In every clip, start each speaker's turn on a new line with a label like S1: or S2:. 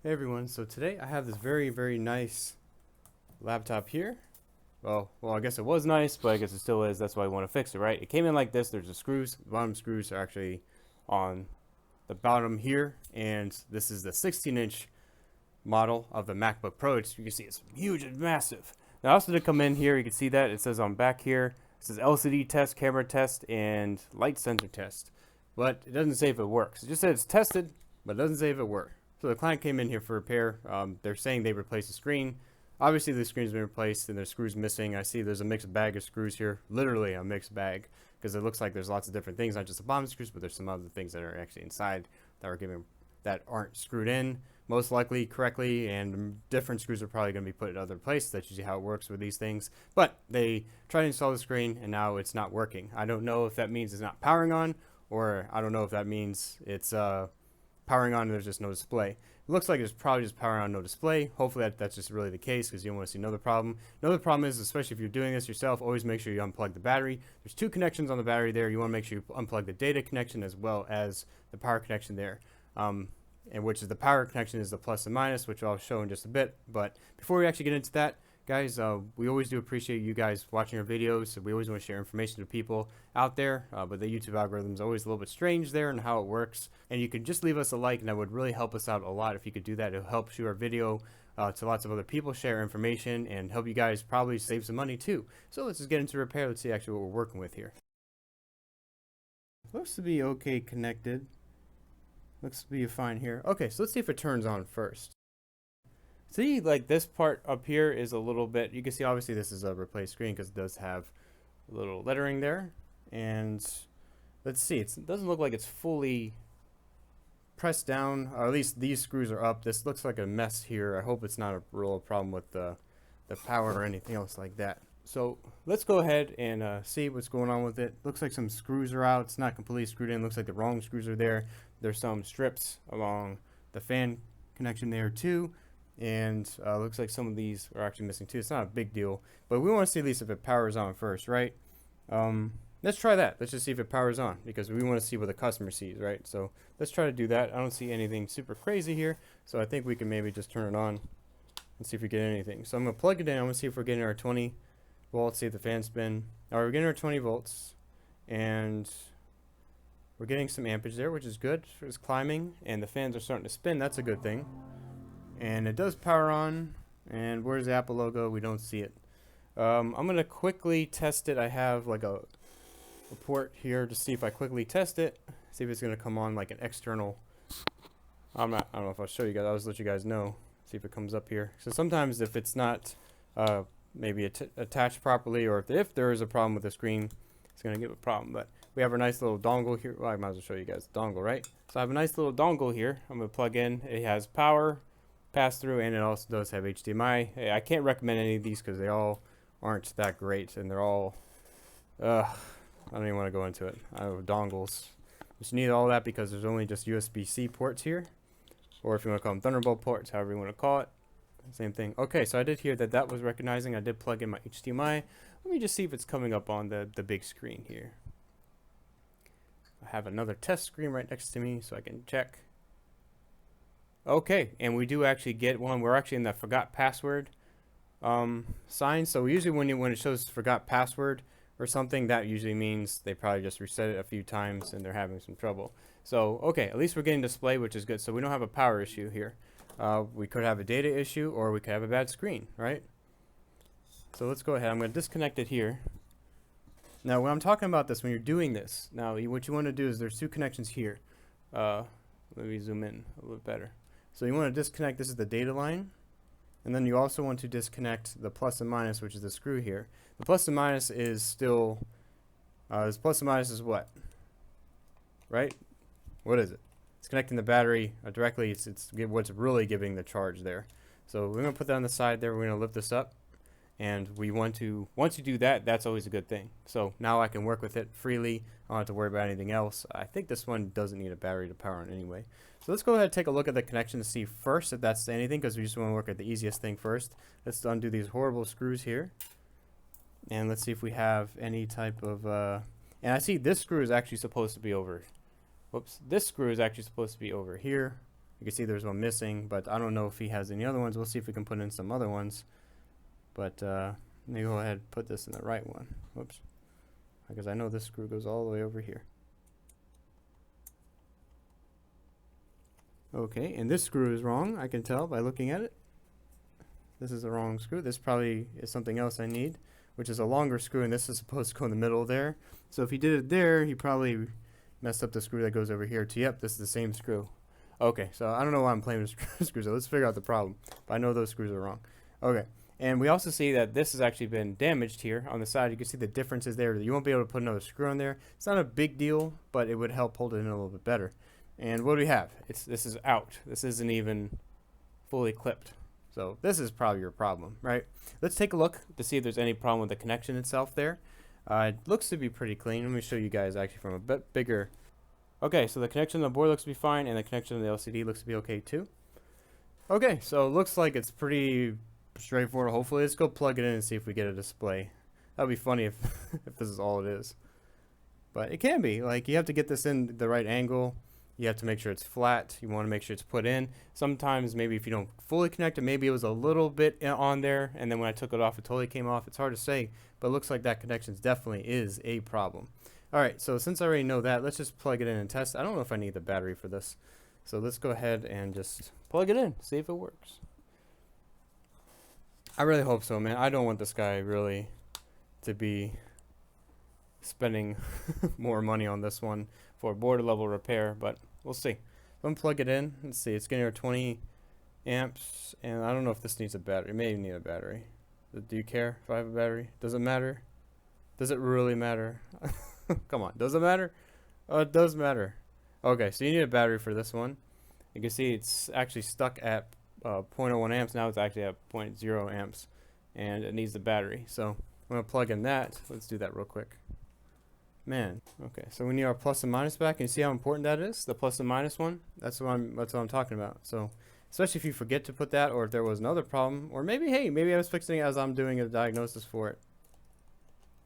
S1: Hey everyone, so today I have this very nice laptop here. Well, I guess it was nice, but I guess it still is. That's why I want to fix it, right? It came in like this. There's the screws. The bottom screws are actually on the bottom here, and this is the 16-inch model of the MacBook Pro. You can see it's huge and massive. Now, I also did come in here. You can see that it says on back here. It says LCD test, camera test, and light sensor test, but it doesn't say if it works. It just says it's tested, but it doesn't say if it works. So the client came in here for repair. They're saying they replaced the screen. Obviously the screen's been replaced and there's screws missing. I see there's a mixed bag of screws here. Literally a mixed bag, because it looks like there's lots of different things, not just the bottom screws, but there's some other things that are actually inside that aren't screwed in most likely correctly, and different screws are probably going to be put in other places. That's usually how it works with these things. But they tried to install the screen and now it's not working. I don't know if that means it's not powering on, or I don't know if that means it's powering on and there's just no display. It looks like it's probably just powering on, no display. Hopefully that's just really the case, because you don't want to see another problem. Another problem is, especially if you're doing this yourself, always make sure you unplug the battery. There's two connections on the battery there. You want to make sure you unplug the data connection as well as the power connection there. And which is the power connection is the plus and minus, which I'll show in just a bit. But before we actually get into that, guys, we always do appreciate you guys watching our videos. So we always want to share information to people out there, but the YouTube algorithm is always a little bit strange there and how it works. And you could just leave us a like, and that would really help us out a lot if you could do that. It'll help shoot our video to lots of other people, share information, and help you guys probably save some money too. So let's just get into repair. Let's see actually what we're working with here. Looks to be okay connected. Looks to be fine here. Okay, so let's see if it turns on first. See, like this part up here is a little bit, you can see obviously this is a replaced screen because it does have a little lettering there. And let's see, it doesn't look like it's fully pressed down, or at least these screws are up. This looks like a mess here. I hope it's not a real problem with the power or anything else like that. So let's go ahead and see what's going on with it. Looks like some screws are out. It's not completely screwed in. Looks like the wrong screws are there. There's some strips along the fan connection there too. And looks like some of these are actually missing too. It's not a big deal, but we want to see at least if it powers on first, right? Let's try that. Let's just see if it powers on, because we want to see what the customer sees, right? So let's try to do that. I don't see anything super crazy here, so I think we can maybe just turn it on and see if we get anything. So I'm going to plug it in. I'm going to see if we're getting our 20 volts, see if the fan spin. We're getting our 20 volts, and we're getting some ampage there, which is good. It's climbing, and the fans are starting to spin. That's a good thing. And it does power on. And where's the Apple logo? We don't see it. I'm going to quickly test it. I have like a port here to see if I quickly test it. See if it's going to come on like an external. I don't know if I'll show you guys. I'll just let you guys know. See if it comes up here. So sometimes if it's not maybe attached properly, or if there is a problem with the screen, it's going to give a problem. But we have our nice little dongle here. Well, I might as well show you guys the dongle, right? So I have a nice little dongle here. I'm going to plug in. It has power, pass through, and it also does have HDMI. I can't recommend any of these because they all aren't that great, and they're all I don't even want to go into it. I have dongles. Just need all that because there's only just USB-C ports here, or if you want to call them Thunderbolt ports, however you want to call it, same thing. Okay, so I did hear that was recognizing. I did plug in my HDMI. Let me just see if it's coming up on the big screen here. I have another test screen right next to me so I can check. Okay, and we do actually get one. We're actually in the forgot password sign. So usually when it shows forgot password or something, that usually means they probably just reset it a few times and they're having some trouble. So okay, at least we're getting display, which is good. So we don't have a power issue here. We could have a data issue, or we could have a bad screen, right? So let's go ahead. I'm going to disconnect it here. Now when I'm talking about this, when you're doing this, now what you want to do is there's two connections here. Let me zoom in a little bit better. So you want to disconnect, this is the data line, and then you also want to disconnect the plus and minus, which is the screw here. The plus and minus is still, this plus and minus is what? Right? What is it? It's connecting the battery directly. It's what's really giving the charge there. So we're going to put that on the side there. We're going to lift this up, and we want to, once you do that, that's always a good thing. So now I can work with it freely. I don't have to worry about anything else. I think this one doesn't need a battery to power on anyway. So let's go ahead and take a look at the connection to see first if that's anything, because we just want to work at the easiest thing first. Let's undo these horrible screws here, and let's see if we have any type of and I see this screw is actually supposed to be over. Whoops, this screw is actually supposed to be over here, You can see there's one missing, but I don't know if he has any other ones. We'll see if we can put in some other ones. But let me go ahead and put this in the right one. Whoops. Because I know this screw goes all the way over here. Okay, and this screw is wrong. I can tell by looking at it. This is the wrong screw. This probably is something else I need, which is a longer screw, and this is supposed to go in the middle there. So if he did it there, he probably messed up the screw that goes over here too. Yep, this is the same screw. Okay, so I don't know why I'm playing with screws. So let's figure out the problem. But I know those screws are wrong. Okay, and we also see that this has actually been damaged here on the side. You can see the differences there. You won't be able to put another screw on there. It's not a big deal, but it would help hold it in a little bit better. And what do we have? This is out. This isn't even fully clipped. So this is probably your problem, right? Let's take a look to see if there's any problem with the connection itself there. It looks to be pretty clean. Let me show you guys actually from a bit bigger. Okay, so the connection on the board looks to be fine, and the connection on the LCD looks to be okay too. Okay, so it looks like it's pretty straightforward. Hopefully, let's go plug it in and see if we get a display. That would be funny if, if this is all it is. But it can be. Like, you have to get this in the right angle. You have to make sure it's flat. You want to make sure it's put in. Sometimes maybe if you don't fully connect it, maybe it was a little bit on there, and then when I took it off, it totally came off. It's hard to say, but it looks like that connection definitely is a problem. All right, so since I already know that, let's just plug it in and test. I don't know if I need the battery for this. So let's go ahead and just plug it in, see if it works. I really hope so, man. I don't want this guy really to be spending more money on this one for board level repair, but we'll see. I'm plug it in. Let's see. It's getting our 20 amps, and I don't know if this needs a battery. It may need a battery. Do you care if I have a battery? Does it matter? Does it really matter? Come on. Does it matter? Oh, it does matter. Okay, so you need a battery for this one. You can see it's actually stuck at 0.01 amps. Now it's actually at 0.0 amps, and it needs the battery. So I'm going to plug in that. Let's do that real quick. Man, okay, so we need our plus and minus back. And you see how important that is? The plus and minus one? That's what I'm talking about. So especially if you forget to put that, or if there was another problem, or maybe, hey, maybe I was fixing it as I'm doing a diagnosis for it.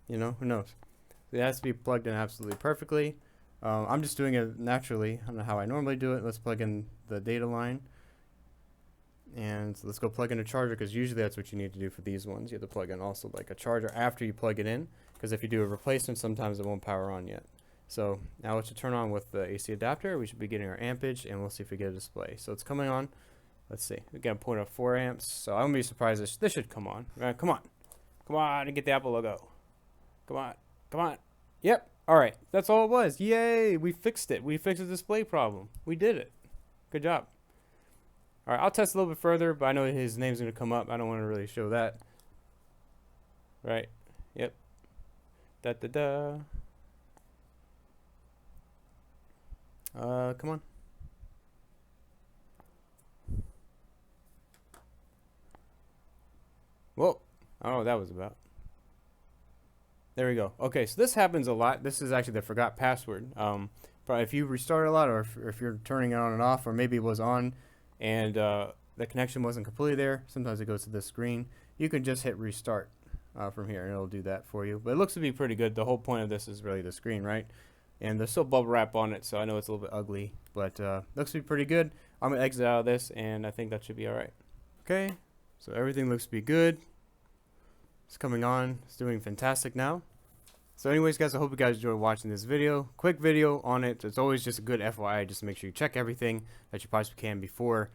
S1: You know, who knows? It has to be plugged in absolutely perfectly. I'm just doing it naturally. I don't know how I normally do it. Let's plug in the data line. And let's go plug in a charger, because usually that's what you need to do for these ones. You have to plug in also like a charger after you plug it in, because if you do a replacement, sometimes it won't power on yet. So now let's turn on with the AC adapter. We should be getting our ampage, and we'll see if we get a display. So it's coming on. Let's see. We got a 0.04 amps. So I'm gonna be surprised this should come on. Come on, come on, and get the Apple logo. Come on, come on. Yep. All right. That's all it was. Yay! We fixed it. We fixed the display problem. We did it. Good job. All right. I'll test a little bit further, but I know his name's gonna come up. I don't want to really show that. Right. Yep. Da da da. Come on. Whoa. I don't know what that was about. There we go. Okay, so this happens a lot. This is actually the forgot password. But if you restart a lot, or if you're turning it on and off, or maybe it was on and the connection wasn't completely there, sometimes it goes to this screen. You can just hit restart from here, and it'll do that for you. But it looks to be pretty good. The whole point of this is really the screen, right? And there's still bubble wrap on it, so I know it's a little bit ugly, but looks to be pretty good. I'm gonna exit out of this, and I think that should be all right. Okay, so everything looks to be good. It's coming on. It's doing fantastic now. So anyways, guys, I hope you guys enjoyed watching this video. Quick video on it. It's always just a good FYI, just to make sure you check everything that you possibly can before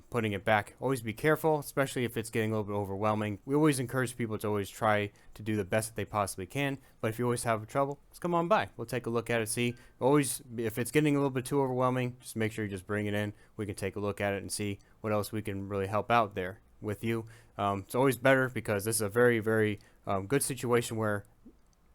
S1: putting it back. Always be careful, especially if it's getting a little bit overwhelming. We always encourage people to always try to do the best that they possibly can. But if you always have trouble, just come on by. We'll take a look at it, see. Always, if it's getting a little bit too overwhelming, just make sure you just bring it in. We can take a look at it and see what else we can really help out there with you. It's always better, because this is a very, very good situation where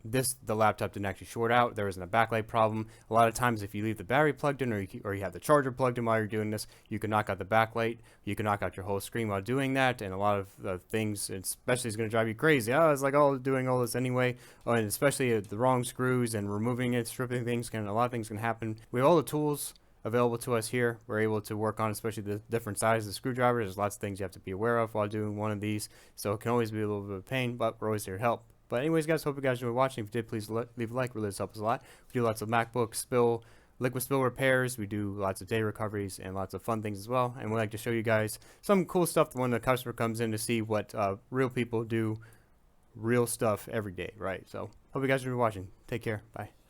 S1: the laptop didn't actually short out. There isn't a backlight problem. A lot of times if you leave the battery plugged in, or you have the charger plugged in while you're doing this, you can knock out the backlight. You can knock out your whole screen while doing that, and a lot of things, especially, is going to drive you crazy. Oh, it's like, oh, doing all this anyway. Oh, and especially the wrong screws and removing it, stripping things, a lot of things can happen. We have all the tools available to us here. We're able to work on, especially the different sizes of screwdrivers. There's lots of things you have to be aware of while doing one of these, so it can always be a little bit of a pain, but we're always here to help. But anyways, guys, hope you guys enjoyed watching. If you did, please leave a like. Really does help us a lot. We do lots of MacBook, spill, liquid spill repairs. We do lots of data recoveries and lots of fun things as well. And we like to show you guys some cool stuff when the customer comes in to see what real people do, real stuff every day, right? So hope you guys are watching. Take care. Bye.